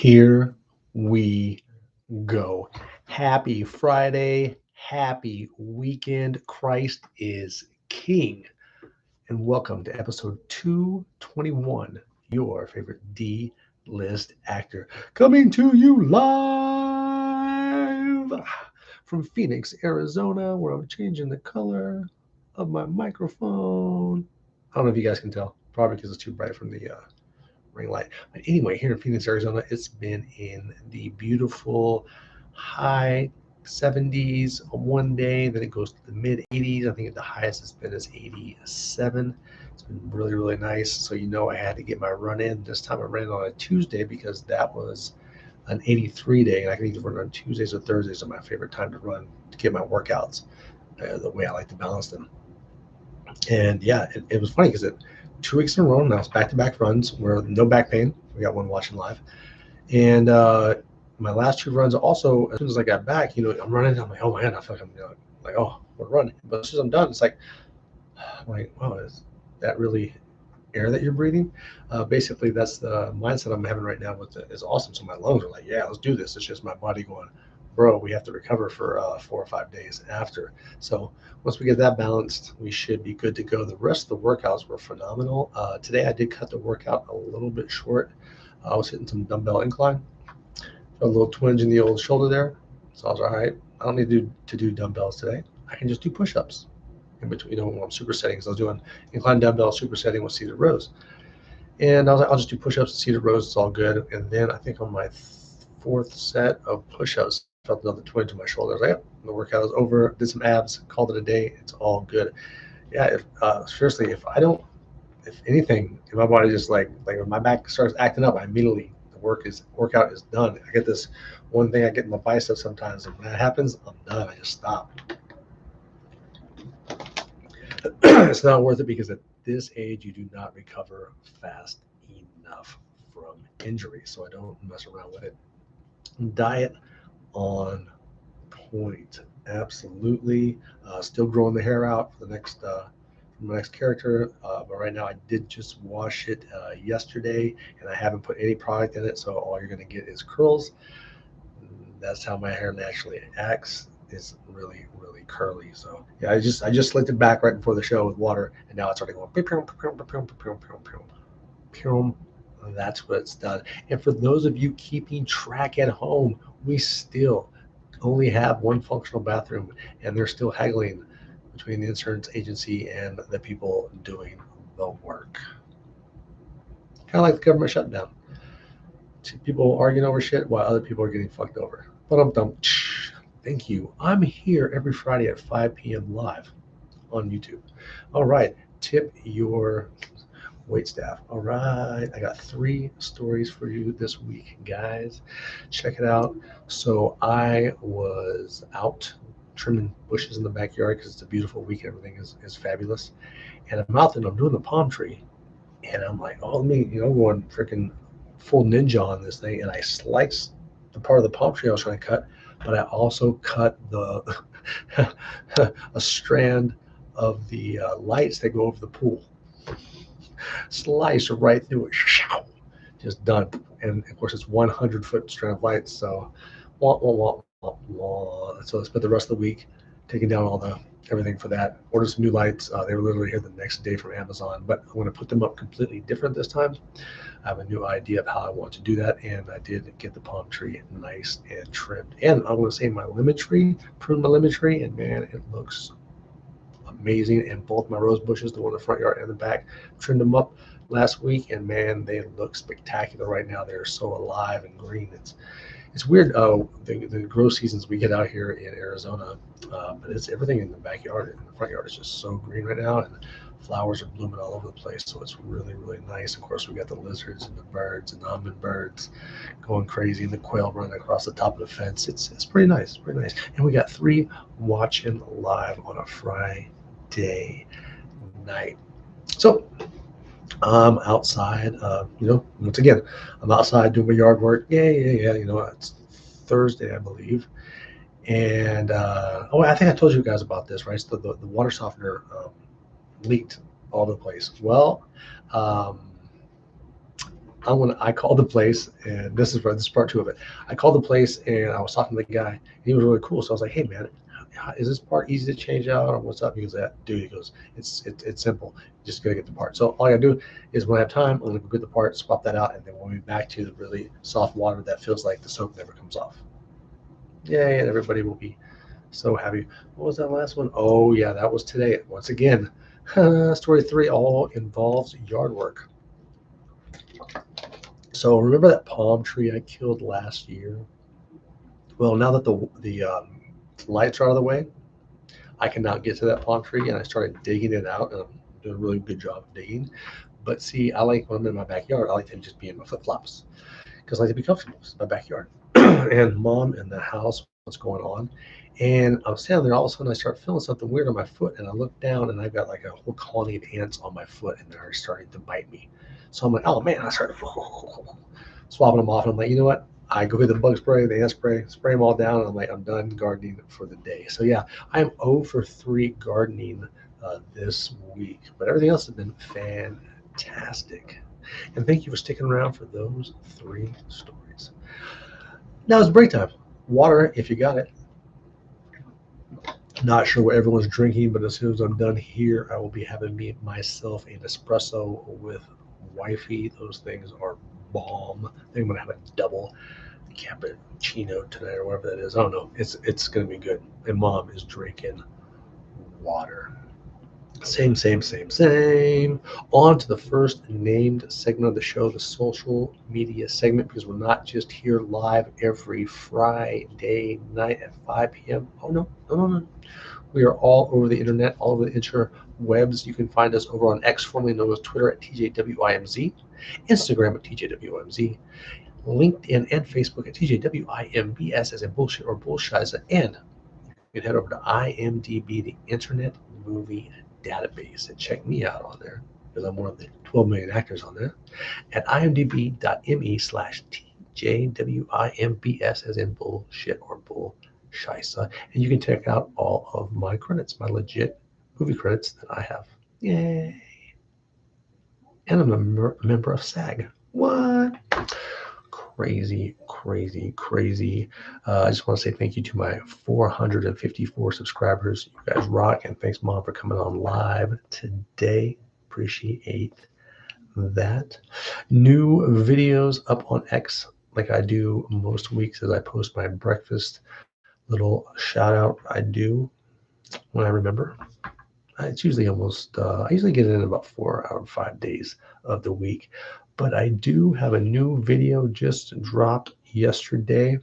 Here we go. Happy Friday. Happy weekend. Christ is King. And welcome to episode 221, your favorite D list actor. Coming to you live from Phoenix, Arizona, where I'm changing the color of my microphone. I don't know if you guys can tell, probably because it's too bright from the ring light. But anyway, here in Phoenix, Arizona, it's been in the beautiful high 70s on one day, then it goes to the mid 80s. I think the highest it's been is 87. It's been really, really nice. So I had to get my run in. This time I ran on a Tuesday because that was an 83 day, and I can either run on Tuesdays or Thursdays are my favorite time to run to get my workouts the way I like to balance them. And yeah, it was funny because 2 weeks in a row now, it's back-to-back runs where no back pain. We got one watching live. And my last two runs also, as soon as I got back, I'm running. I'm like, oh man, I feel like I'm like, oh, we're running. But as soon as I'm done, it's like, I'm like, wow, is that really air that you're breathing? Basically, that's the mindset I'm having right now. Is awesome. So my lungs are like, yeah, let's do this. It's just my body going, bro, we have to recover for 4 or 5 days after. So once we get that balanced, we should be good to go. The rest of the workouts were phenomenal. Today I did cut the workout a little bit short. I was hitting some dumbbell incline, a little twinge in the old shoulder there. So I was all right. I don't need to do dumbbells today. I can just do push-ups in between, when I'm supersetting. Because I was doing incline dumbbell supersetting with seated rows. And I was like, I'll just do push-ups, seated rows. It's all good. And then I think on my fourth set of push-ups, I felt another twinge in my shoulder. I was like, yep, the workout is over. Did some abs, called it a day. It's all good. Yeah, seriously, if anything, if my body just like if my back starts acting up, I immediately the workout is done. I get this one thing I get in my biceps sometimes, and when that happens, I'm done. I just stop. It's not worth it because at this age, you do not recover fast enough from injury. So I don't mess around with it. Diet on point. Absolutely. Still growing the hair out for my next character. But right now, I did just wash it yesterday, and I haven't put any product in it. So all you're going to get is curls. That's how my hair naturally acts. It's really, really curly. So yeah, I just slicked it back right before the show with water, and now it's already going. That's what it's done. And for those of you keeping track at home, we still only have one functional bathroom, and they're still haggling between the insurance agency and the people doing the work. Kind of like the government shutdown. People arguing over shit while other people are getting fucked over. But I'm dumb. Thank you. I'm here every Friday at 5 p.m. live on YouTube. All right. Tip your wait staff. All right. I got 3 stories for you this week, guys. Check it out. So I was out trimming bushes in the backyard because it's a beautiful week. Everything is fabulous. And I'm out there and I'm doing the palm tree. And I'm like, oh, let me, going freaking full ninja on this thing. And I sliced the part of the palm tree I was trying to cut, but I also cut a strand of the lights that go over the pool. Slice right through it. Just done. And of course, it's 100-foot strand of lights. So, wah, wah, wah, wah, wah. So I spent the rest of the week taking down all the everything for that. Ordered some new lights. They were literally here the next day from Amazon, but I'm going to put them up completely different this time. I have a new idea of how I want to do that, and I did get the palm tree nice and trimmed. And I want to say my lemon tree, pruned my lemon tree, and man, it looks amazing. And both my rose bushes, the one in the front yard and the back, trimmed them up last week, and man, they look spectacular right now. They're so alive and green. It's weird. The grow seasons we get out here in Arizona, but it's everything in the backyard and the front yard is just so green right now, and flowers are blooming all over the place. So it's really, really nice. Of course, we got the lizards and the birds and the hummingbirds going crazy, and the quail running across the top of the fence. It's pretty nice, pretty nice. And we got 3 watching live on a Friday night. So I'm outside, once again, I'm outside doing my yard work. Yeah. It's Thursday, I believe. And, I think I told you guys about this, right? So the water softener leaked all over the place. Well, um, I called the place, and this is part two of it. I called the place and I was talking to the guy. And he was really cool. So I was like, "Hey man, is this part easy to change out or what's up?" He goes, "Yeah, dude." He goes, "It's simple. Just gotta get the part." So all I gotta do is when I have time, I'm gonna go get the part, swap that out, and then we'll be back to the really soft water that feels like the soap never comes off. Yay! And everybody will be so happy. What was that last one? Oh yeah, that was today. Once again, story three all involves yard work. So remember that palm tree I killed last year? Well, now that the lights are out of the way, I can now get to that palm tree, and I started digging it out, and I'm doing a really good job of digging. But see, I like when I'm in my backyard, I like to just be in my flip flops because I like to be comfortable. It's my backyard, and mom in the house, what's going on? And I'm standing there, all of a sudden I start feeling something weird on my foot, and I look down, and I've got like a whole colony of ants on my foot, and they're starting to bite me. So I'm like, oh man, I started swapping them off. And I'm like, you know what? I go get the bug spray, the ant spray, spray them all down. And I'm like, I'm done gardening for the day. So yeah, I am 0 for 3 gardening this week, but everything else has been fantastic. And thank you for sticking around for those 3 stories. Now it's break time. Water, if you got it. Not sure what everyone's drinking, but as soon as I'm done here, I will be having me myself an espresso with wifey. Those things are bomb. I think I'm gonna have a double cappuccino tonight or whatever that is. I don't know. It's gonna be good. And mom is drinking water. Same, same, same, same. On to the first named segment of the show, the social media segment, because we're not just here live every Friday night at 5 p.m. Oh no, no, no, no. We are all over the internet, all over the interwebs. You can find us over on X, formerly known as Twitter at TJWIMZ, Instagram at TJWIMZ, LinkedIn and Facebook at TJWIMBS as in bullshit or bullshiza. And you can head over to IMDb, the Internet Movie Database, and check me out on there because I'm one of the 12 million actors on there at imdb.me/TJWIMBS as in bullshit or bullshiza. And you can check out all of my credits, my legit movie credits that I have. Yay. And I'm a member of SAG. What? Crazy, crazy, crazy. I just want to say thank you to my 454 subscribers. You guys rock, and thanks, Mom, for coming on live today. Appreciate that. New videos up on X, like I do most weeks, as I post my breakfast little shout out I do when I remember. It's usually I usually get it in about 4 out of 5 days of the week. But I do have a new video just dropped yesterday.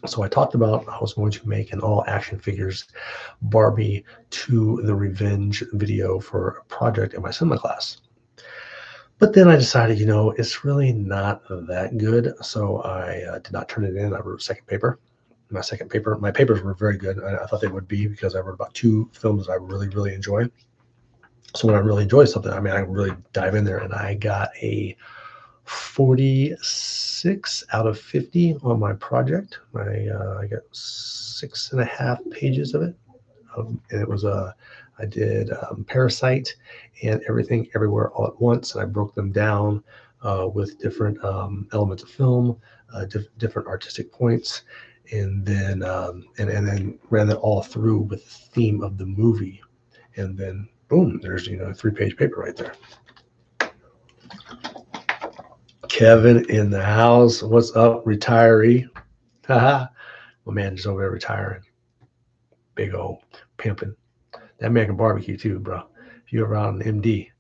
So I talked about I was going to make an all action figures Barbie to the Revenge video for a project in my cinema class. But then I decided, it's really not that good. So I did not turn it in. I wrote a second paper. My papers were very good. I thought they would be because I wrote about 2 films I really, really enjoy. So when I really enjoy something, I mean, I really dive in there, and I got a 46 out of 50 on my project. I got 6.5 pages of it. And it was I did Parasite and Everything Everywhere All at Once, and I broke them down with different elements of film, different artistic points, and then and then ran that all through with the theme of the movie, and then boom, there's a 3-page paper right there. Kevin in the house. What's up, retiree? Haha. My man is over there retiring. Big old pimping. That man can barbecue too, bro. If you're around an MD,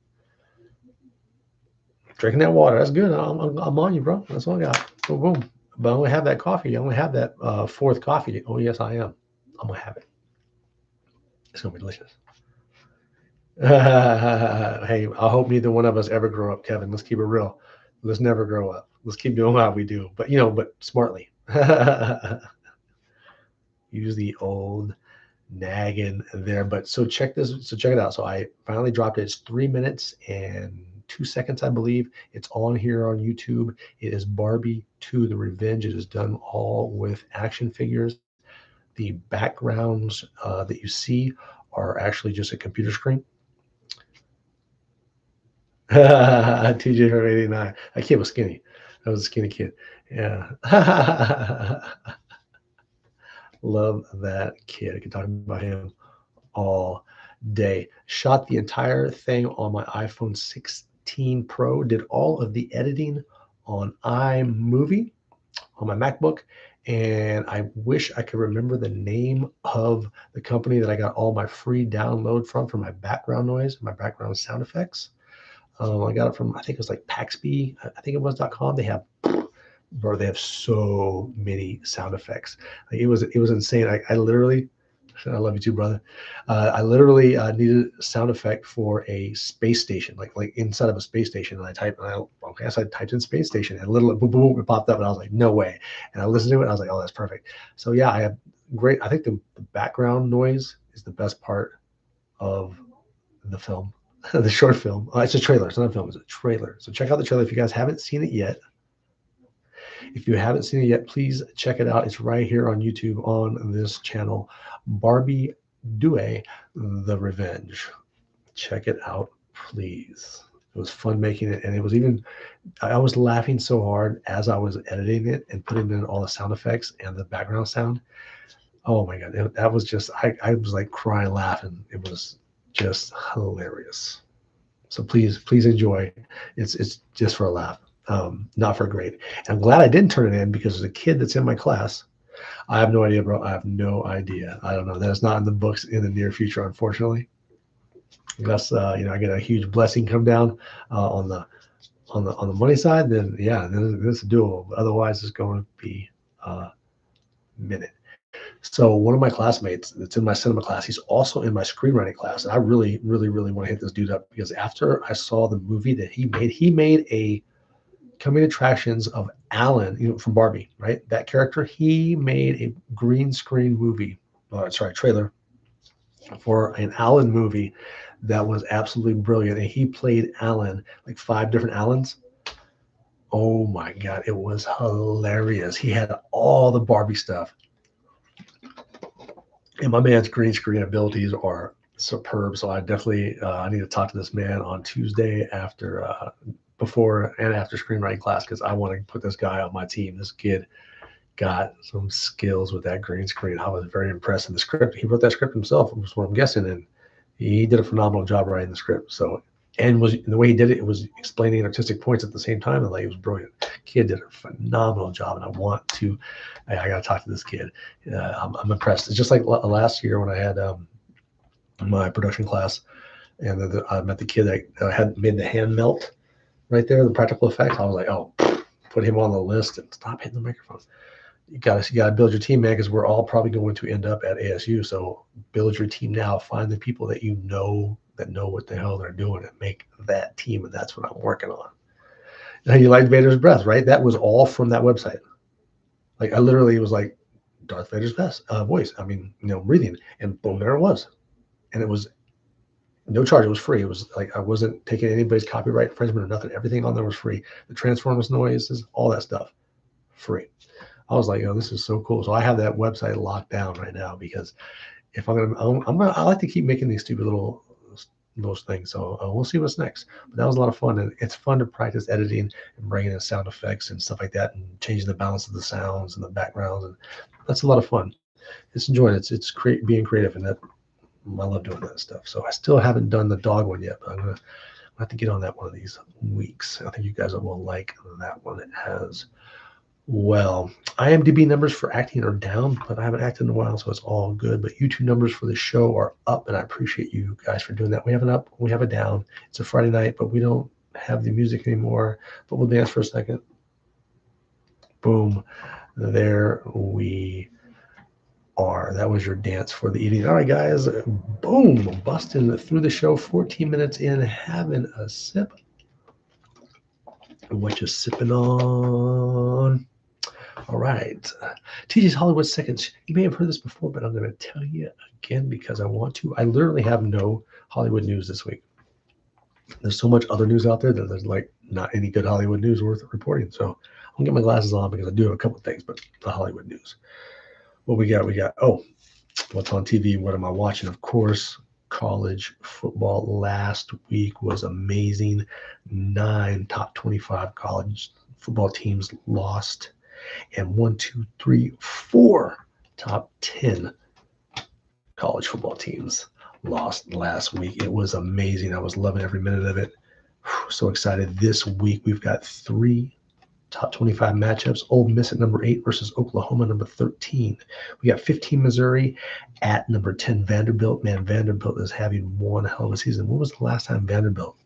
drinking that water, that's good. I'm on you, bro. That's all I got. Boom, boom. But I only have that coffee. I only have that 4th coffee. Oh, yes, I am. I'm going to have it. It's going to be delicious. Hey, I hope neither one of us ever grow up, Kevin. Let's keep it real. Let's never grow up. Let's keep doing what we do, but but smartly. Use the old nagging there. But so check this. So check it out. So I finally dropped it. It's 3 minutes and 2 seconds, I believe. It's on here on YouTube. It is Barbie 2: The Revenge. It is done all with action figures. The backgrounds that you see are actually just a computer screen. TJ from '89. That kid was skinny. That was a skinny kid. Yeah. Love that kid. I could talk about him all day. Shot the entire thing on my iPhone 16 Pro. Did all of the editing on iMovie on my MacBook. And I wish I could remember the name of the company that I got all my free download from for my background noise, my background sound effects. I got it from, I think it was like Paxby, I think it was.com. They have, bro, they have so many sound effects. Like it was insane. I literally, I love you too, brother. I literally needed a sound effect for a space station, like inside of a space station. And I typed, okay, so I typed in space station, and little boom, boom, it popped up, and I was like, no way. And I listened to it, and I was like, oh, that's perfect. So yeah, I have great. I think the background noise is the best part of the film, the short film. It's a trailer. It's not a film. It's a trailer. So check out the trailer if you guys haven't seen it yet. If you haven't seen it yet, please check it out. It's right here on YouTube on this channel, Barbie Due, The Revenge. Check it out, please. It was fun making it, and it was even, I was laughing so hard as I was editing it and putting in all the sound effects and the background sound. Oh my God, that was just, I was like crying laughing. It was just hilarious. So please enjoy. It's just for a laugh, not for a grade. And I'm glad I didn't turn it in because there's a kid that's in my class. I have no idea, bro. I have no idea. I don't know. That's not in the books in the near future, unfortunately. Unless I get a huge blessing come down on the money side, then yeah, then this is doable. But otherwise, it's going to be a minute. So one of my classmates that's in my cinema class, he's also in my screenwriting class. And I really, really, really want to hit this dude up because after I saw the movie that he made a coming attractions of Alan, from Barbie, right? That character, he made a green screen movie, trailer for an Alan movie that was absolutely brilliant. And he played Alan, like 5 different Alans. Oh my God, it was hilarious. He had all the Barbie stuff. And my man's green screen abilities are superb. So I definitely I need to talk to this man on Tuesday before and after screenwriting class because I want to put this guy on my team. This kid got some skills with that green screen. I was very impressed in the script. He wrote that script himself, was what I'm guessing, and he did a phenomenal job writing the script. So, and the way he did it, it was explaining artistic points at the same time, and like it was brilliant. Kid did a phenomenal job, and I got to talk to this kid. I'm impressed. It's just like last year when I had my production class, and I met the kid that had made the hand melt right there, the practical effects. I was like, oh, put him on the list and stop hitting the microphone. You got to build your team, man, because we're all probably going to end up at ASU. So build your team now. Find the people that you know that know what the hell they're doing and make that team. And that's what I'm working on. Now, you liked Vader's breath, right? That was all from that website. Like I literally was like Darth Vader's voice. Breathing, and boom, there it was. And it was no charge. It was free. It was like I wasn't taking anybody's copyright infringement or nothing. Everything on there was free. The Transformers noises, all that stuff, free. I was like, this is so cool. So I have that website locked down right now because if I like to keep making these stupid little things. So we'll see what's next. But that was a lot of fun, and it's fun to practice editing and bringing in sound effects and stuff like that, and changing the balance of the sounds and the backgrounds, and that's a lot of fun. It's enjoying it. It's being creative, and that I love doing that stuff. So I still haven't done the dog one yet, but I'm gonna have to get on that one of these weeks. I think you guys will like that one as well. IMDb numbers for acting are down, but I haven't acted in a while, so it's all good. But YouTube numbers for the show are up, and I appreciate you guys for doing that. We have an up, we have a down. It's a Friday night, but we don't have the music anymore. But we'll dance for a second. Boom. There we are. That was your dance for the evening. All right, guys. Boom. Busting through the show. 14 minutes in, having a sip. What you sipping on? All right. TJ's Hollywood Seconds. You may have heard this before, but I'm going to tell you again because I want to. I literally have no Hollywood news this week. There's so much other news out there that there's like not any good Hollywood news worth reporting. So I'm going to get my glasses on because I do have a couple of things, but the Hollywood news. What we got? What's on TV? What am I watching? Of course, college football last week was amazing. 9 top 25 college football teams lost, and 4 top 10 college football teams lost last week. It was amazing. I was loving every minute of it. So excited. This week we've got 3 top 25 matchups. Ole Miss at number 8 versus Oklahoma number 13. We got 15 Missouri at number 10 Vanderbilt. Man, Vanderbilt is having one hell of a season. When was the last time Vanderbilt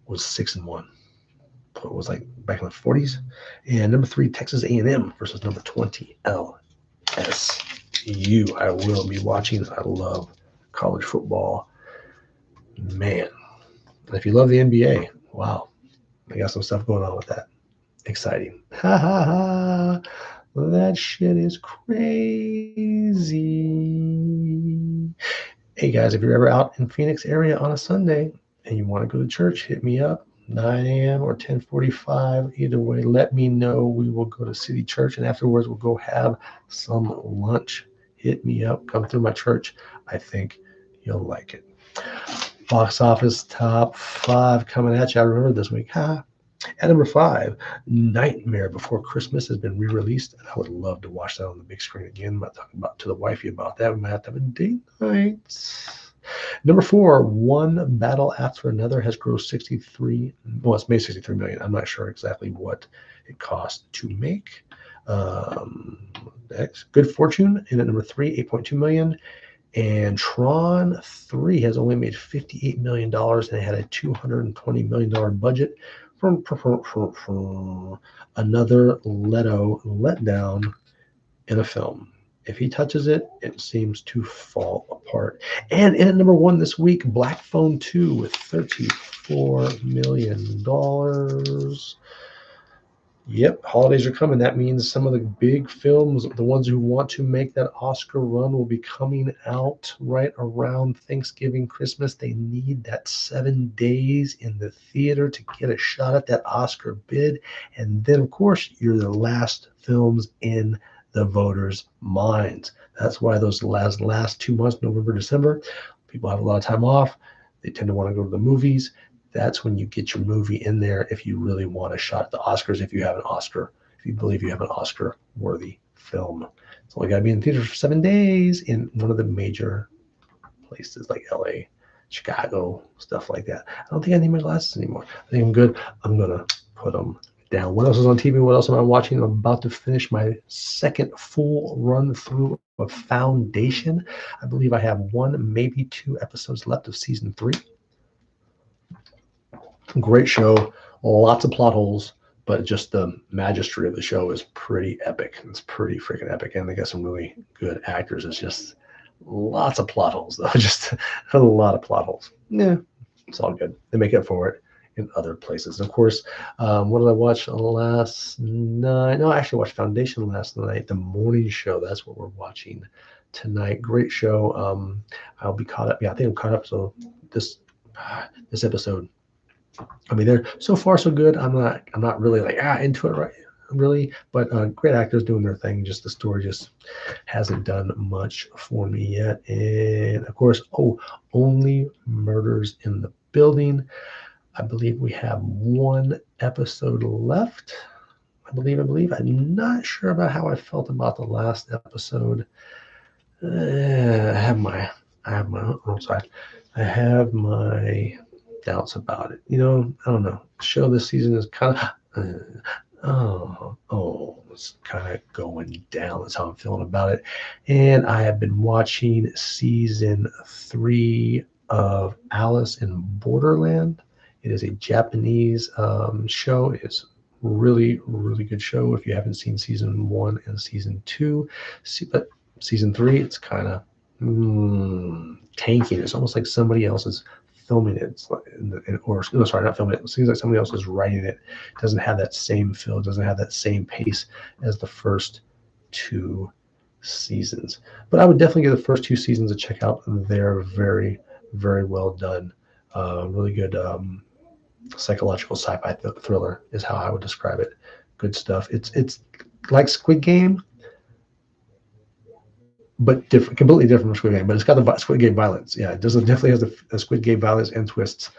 was 6-1? It was like back in the 40s. And number 3 Texas A&M versus number 20 LSU. I will be watching. I love college football. Man, if you love the NBA, wow, I got some stuff going on with that. Exciting. Ha ha ha. That shit is crazy. Hey guys, if you're ever out in Phoenix area on a Sunday and you want to go to church, hit me up. 9 a.m. or 10:45. Either way, let me know. We will go to City Church, and afterwards we'll go have some lunch. Hit me up. Come through my church. I think you'll like it. Box office top 5 coming at you. I remember this week. At number 5, Nightmare Before Christmas has been re-released, and I would love to watch that on the big screen again. I'm not talking to the wifey about that. We might have to have a date night. Number 4, One Battle After Another has grossed 63. Well, it's made 63 million. I'm not sure exactly what it cost to make. Good Fortune in at number 3, 8.2 million. And Tron 3 has only made $58 million, and it had a $220 million budget. Another Leto letdown in a film. If he touches it, it seems to fall apart. And in at number 1 this week, Black Phone 2 with $34 million. Yep, holidays are coming. That means some of the big films, the ones who want to make that Oscar run, will be coming out right around Thanksgiving, Christmas. They need that 7 days in the theater to get a shot at that Oscar bid. And then, of course, you're the last films in the voters' minds. That's why those last 2 months, November, December, people have a lot of time off. They tend to want to go to the movies. That's when you get your movie in there if you really want a shot at the Oscars, if you have an Oscar, if you believe you have an Oscar-worthy film. It's only got to be in theaters for 7 days in one of the major places like LA, Chicago, stuff like that. I don't think I need my glasses anymore. I think I'm good. I'm going to put them down. What else is on TV? What else am I watching? I'm about to finish my second full run through of Foundation. I believe I have 1, maybe 2 episodes left of season 3. Great show, lots of plot holes, but just the majesty of the show is pretty epic. It's pretty freaking epic, and they got some really good actors. It's just lots of plot holes, though. Just a lot of plot holes. Yeah, it's all good. They make up for it in other places. And of course, what did I watch last night? No, I actually watched Foundation last night, the morning show. That's what we're watching tonight. Great show. I'll be caught up. Yeah, I think I'm caught up. So this episode, I mean, they're so far so good. I'm not really like into it right really, but great actors doing their thing. Just the story just hasn't done much for me yet. And of course, Only Murders in the Building. I believe we have 1 episode left. I believe. I'm not sure about how I felt about the last episode. I have my doubts about it. I don't know. The show this season is kind of it's kind of going down. That's how I'm feeling about it. And I have been watching season 3 of Alice in Borderland. It is a Japanese show. It's really, really good show. If you haven't seen season 1 and season 2, but season 3, it's kind of tanking. It's almost like somebody else is filming it. It's like, not filming it. It seems like somebody else is writing it. It doesn't have that same feel. It doesn't have that same pace as the first 2 seasons. But I would definitely give the first 2 seasons a check out. They're very, very well done. Really good psychological sci-fi thriller is how I would describe it. Good stuff. It's like Squid Game, but different, completely different from Squid Game. But it's got the Squid Game violence. Yeah, it definitely has the Squid Game violence and twists,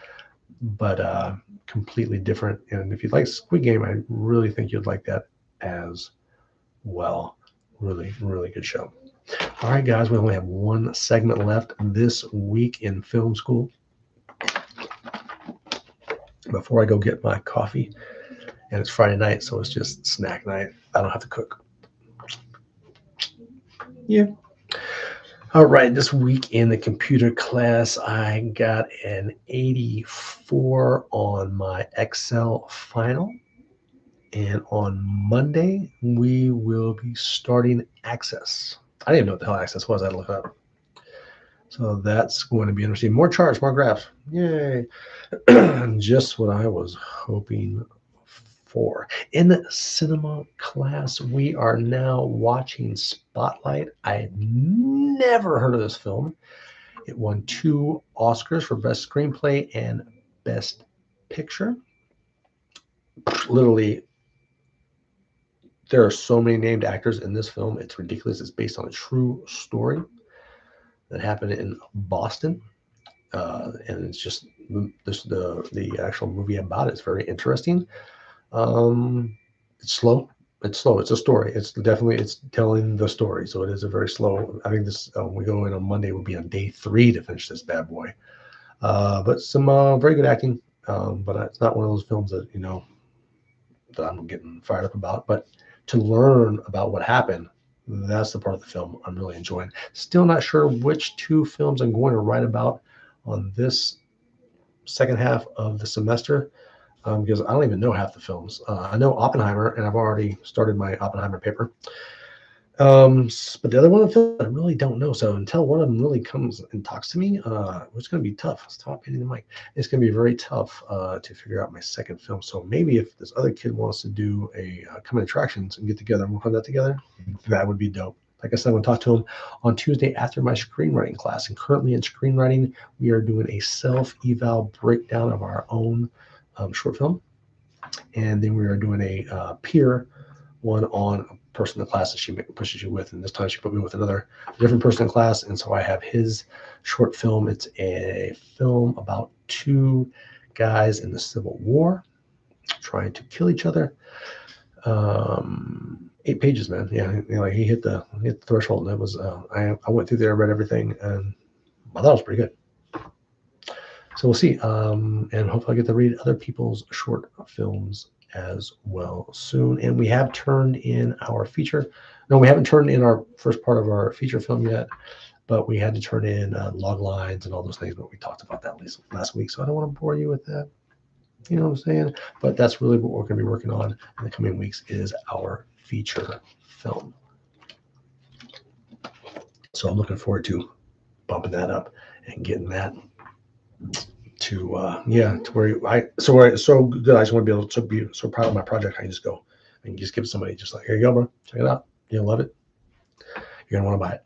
but completely different. And if you like Squid Game, I really think you'd like that as well. Really, really good show. All right, guys, we only have one segment left this week in film school. Before I go get my coffee, and it's Friday night, so it's just snack night. I don't have to cook. Yeah. All right, this week in the computer class, I got an 84 on my Excel final. And on Monday, we will be starting Access. I didn't even know what the hell Access was. I had to look it up. So that's going to be interesting. More charts, more graphs. Yay. Just what I was hoping for. In the cinema class, we are now watching Spotlight. I had never heard of this film. It won 2 Oscars for Best Screenplay and Best Picture. Literally, there are so many named actors in this film. It's ridiculous. It's based on a true story that happened in Boston. And it's just the actual movie about it is very interesting. It's slow. It's slow. It's a story. It's telling the story. So it is a very slow. I think this we go in on Monday. We'll be on day 3 to finish this bad boy. But some very good acting. But it's not one of those films that that I'm getting fired up about. But to learn about what happened, that's the part of the film I'm really enjoying. Still not sure which 2 films I'm going to write about on this second half of the semester. Because I don't even know half the films. I know Oppenheimer, and I've already started my Oppenheimer paper. But the other one of the I really don't know. So until one of them really comes and talks to me, it's going to be tough. Stop hitting the mic. It's going to be very tough to figure out my second film. So maybe if this other kid wants to do a Coming Attractions and get together and work on that together, that would be dope. Like I said, I'm going to talk to him on Tuesday after my screenwriting class. And currently in screenwriting, we are doing a self-eval breakdown of our own short film. And then we are doing a peer one on a person in the class that she pushes you with. And this time she put me with another different person in class. And so I have his short film. It's a film about 2 guys in the Civil War trying to kill each other. 8 pages, man. Yeah, he hit the threshold. And that was I went through there, read everything, and I thought it was pretty good. So we'll see, and hopefully I get to read other people's short films as well soon. And we have turned in our feature. No, we haven't turned in our first part of our feature film yet, but we had to turn in log lines and all those things. But we talked about that last week, so I don't want to bore you with that. You know what I'm saying? But that's really what we're going to be working on in the coming weeks is our feature film. So I'm looking forward to bumping that up and getting that to where so good. I just want to be able to be so proud of my project. I can just go and just give it to somebody, just like, here you go, bro. Check it out. You'll love it. You're gonna want to buy it.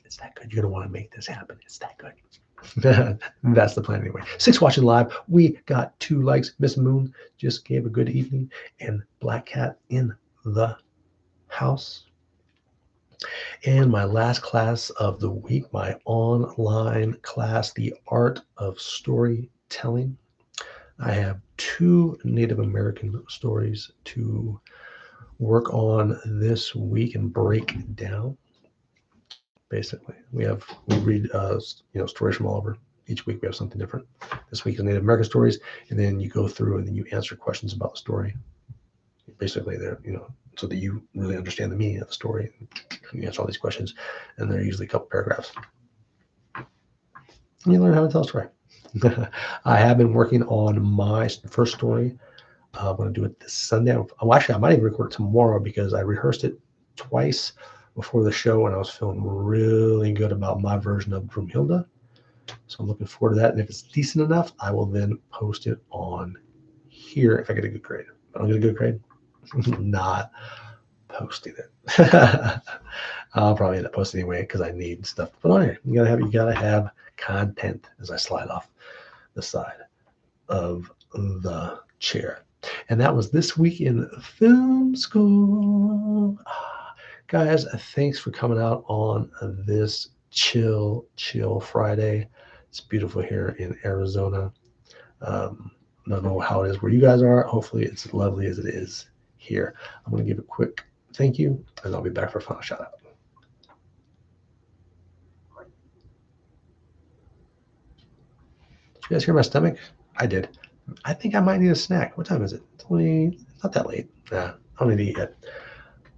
It's that good. You're gonna want to make this happen. It's that good. That's the plan anyway. 6 watching live. We got 2 likes. Miss Moon just gave a good evening, and Black Cat in the house. And my last class of the week, my online class, The Art of Storytelling. I have 2 Native American stories to work on this week and break down. Basically, we read stories from all over. Each week we have something different. This week is Native American stories, and then you go through and then you answer questions about the story. Basically, they're so that you really understand the meaning of the story. You answer all these questions, and they're usually a couple paragraphs. And you learn how to tell a story. I have been working on my first story. I'm going to do it this Sunday. Actually, I might even record it tomorrow because I rehearsed it twice before the show, and I was feeling really good about my version of Broomhilda. So I'm looking forward to that. And if it's decent enough, I will then post it on here if I get a good grade. If I don't get a good grade, not posting it. I'll probably end up posting anyway because I need stuff to put on here. You gotta have content as I slide off the side of the chair. And that was this week in film school. Guys, thanks for coming out on this chill Friday. It's beautiful here in Arizona. I don't know how it is where you guys are. Hopefully it's as lovely as it is here. I'm going to give a quick thank you, and I'll be back for a final shout out. Did you guys hear my stomach? I did. I think I might need a snack. What time is it? It's not that late. Nah, I don't need to eat yet.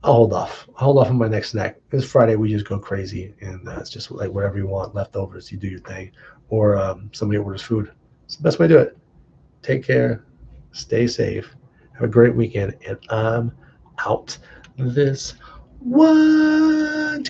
I'll hold off. I'll hold off on my next snack. This Friday we just go crazy, and it's just like whatever you want, leftovers. You do your thing, or somebody orders food. It's the best way to do it. Take care. Stay safe. Have a great weekend, and I'm out this one.